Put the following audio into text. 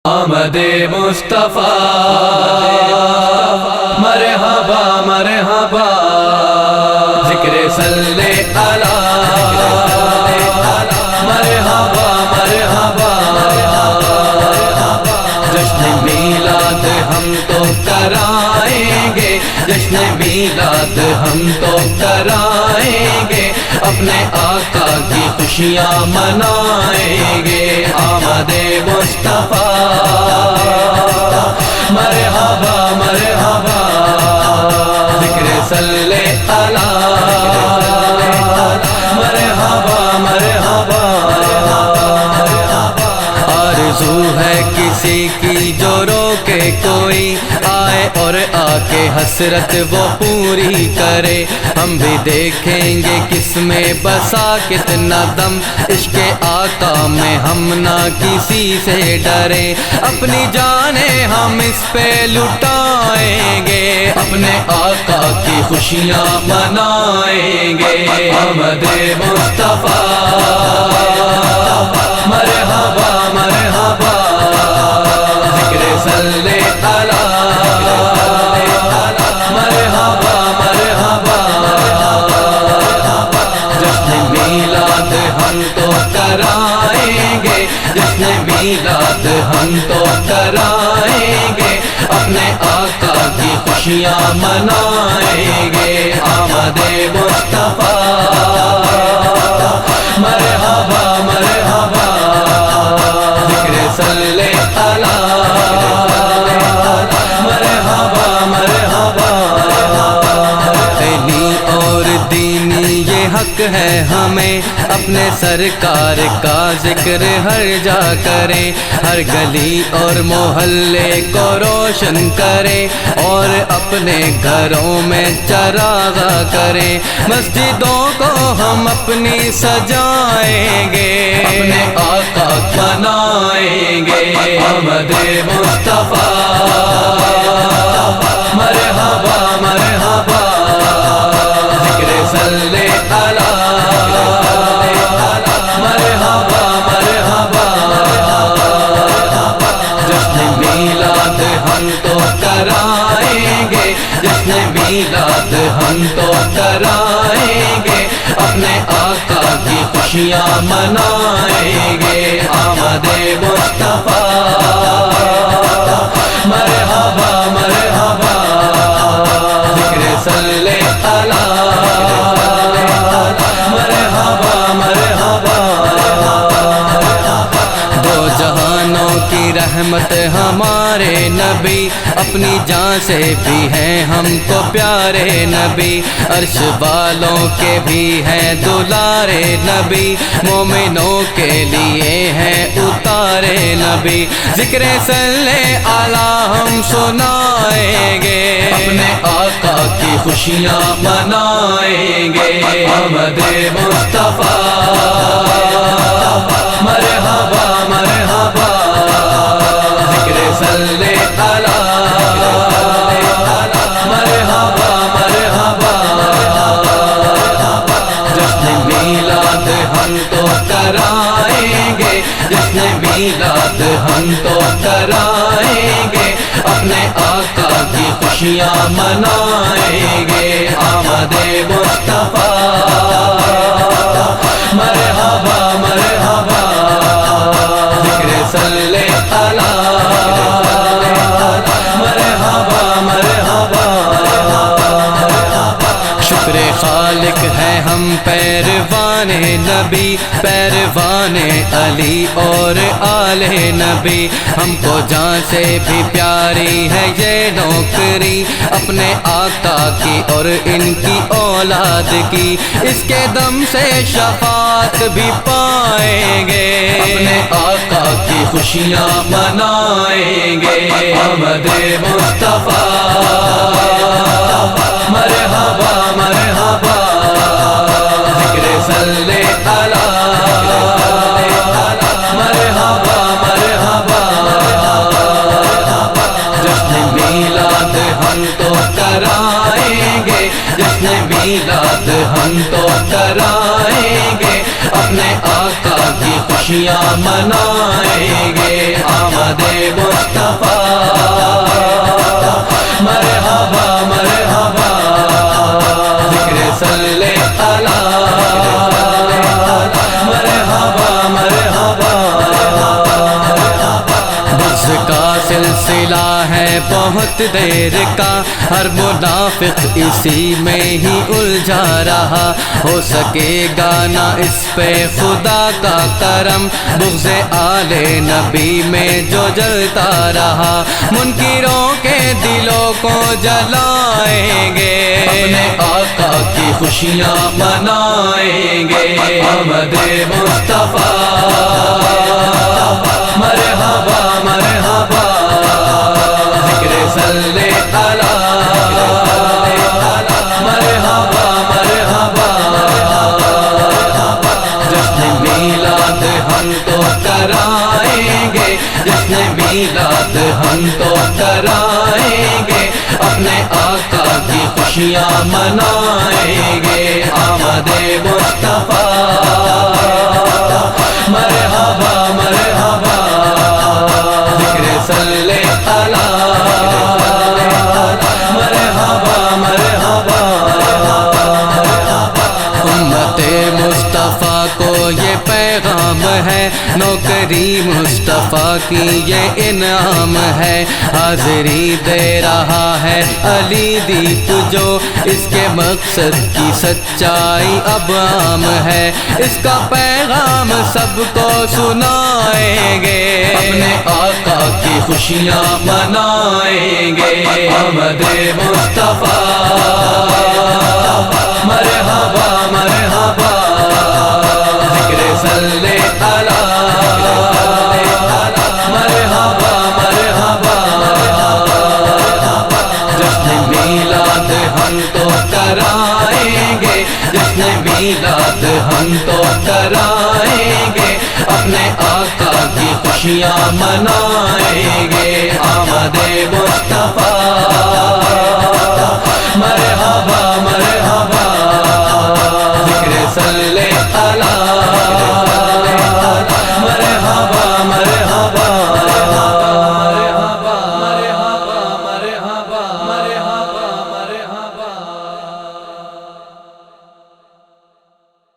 آمد مصطفیٰ مرحبا مرحبا، ذکر صلی علی مرحبا مرحبا، جشن میلاد ہم تو کرائیں گے، جشن میلاد ہم تو کرائیں گے، اپنے آقا کی خوشیاں منائیں گے۔ آمد مصطفیٰ مرحبا مرحبا، ذکر صلی علی مرحبا مرحبا، آرزو ہے کسی کی جو روکے کوئی آئے اور آ کے حسرت وہ پوری کرے، ہم بھی دیکھیں گے کس میں بسا کتنا دم، عشق آقا میں ہم نہ کسی سے ڈرے، اپنی جانیں ہم اس پہ لٹائیں گے، اپنے آقا کی خوشیاں منائیں گے۔ آمد مصطفیٰ مرحبا مرحبا، ذکر صلی علی مرحبا مرحبا، جشن میلاد ہم تو کرائیں گے، جشن میلاد ہم تو کرائیں گے، اپنے آقا کی خوشیاں منائیں گے۔ آمد مصطفیٰ مرحبا مرحبا، ذکر صلی علی مرحبا مرحبا، دینی اور دینی یہ حق ہے ہمیں، اپنے سرکار کا ذکر ہر جا کریں، ہر گلی اور محلے کو روشن کریں، اور اپنے گھروں میں چراغا کریں، مسجدوں کو ہم اپنی سجائیں گے، اپنے آقا بنائیں گے۔ آمد مصطفیٰ مرحبا مرحبا، ذکر صلی علی مرحبا مرحبا، جشن میلاد ہم تو کرائیں گے، جشن میلاد ہم تو کرائیں گے، اپنے آقا کی خوشیاں منائیں گے۔ آمد مصطفیٰ مرحبا مرحبا، ذکر صلی علی مرحبا مرحبا، دو جہانوں کی رحمت ہمارے نبی، اپنی جان سے بھی ہیں ہم کو پیارے نبی، عرش والوں کے بھی ہیں دلارے نبی، مومنوں کے لیے ہیں اتارے نبی، ذکر صلی علی ہم سنائیں گے، اپنے آقا کی خوشیاں منائیں گے۔ آمد مصطفیٰ مرحبا مرحبا، ذکر صلی علی مرحبا مرحبا، جشن میلاد ہم تو کرائیں گے، جشن میلاد ہم تو کرائیں گے، اپنے آقا کی خوشیاں منائیں گے۔ آمد مصطفیٰ مرحبا مرحبا، ذکر صلی علی مرحبا مرحبا، شکر خالق ہے ہم پیروان نبی، پیروان علی اور آل نبی، ہم کو جان سے بھی پیاری ہے یہ نوکری، اپنے آقا کی اور ان کی اولاد کی، اس کے دم سے شفاعت بھی پائیں گے، اپنے آقا کی خوشیاں منائیں گے۔ آمد مصطفیٰ مرحبا مرحبا، ذکر صلی علی مرحبا مرحبا، جشن میلاد ہم تو کرائیں گے، جشن میلاد ہم تو کرائیں گے، اپنے آقا کی خوشیاں منائیں گے آمد مصطفیٰ مرحبا مرحبا ذکر صلی مرحبا مرحبا بغض کا سلسلہ ہے بہت دیر کا ہر منافق اسی میں ہی الجھا رہا ہو سکے گا نہ اس پہ خدا کا کرم بغض آل نبی میں جو جلتا رہا منکروں کے دلوں کو جلائیں گے اپنے آقا کی خوشیاں منائیں گے آمد مصطفیٰ مرحبا مرحبا ذکر صلی مرحبا مرحبا جشن میلاد ہم تو کرائیں گے جشن میلاد ہم تو کرائیں گے اپنے آقا کی خوشیاں منائیں گے آمد مصطفیٰ مرحبا مرحبا ذکر صلی مرحبا مرحبا امت مصطفیٰ کو یہ پیغام ہے نوکری مصطفیٰ کی یہ انعام ہے حاضری دے رہا ہے علی دیپ جو اس کے مقصد کی سچائی اب عام ہے اس کا پیغام سب کو سنائیں گے اپنے آقا کی خوشیاں منائیں گے آمد مصطفیٰ مرحبا مرحبا ذکر صلی مرحبا مرحبا جشن میلاد ہم تو کرائیں گے جشن میلاد ہم تو کرائیں گے اپنے آقا کی خوشیاں منائیں گے آمد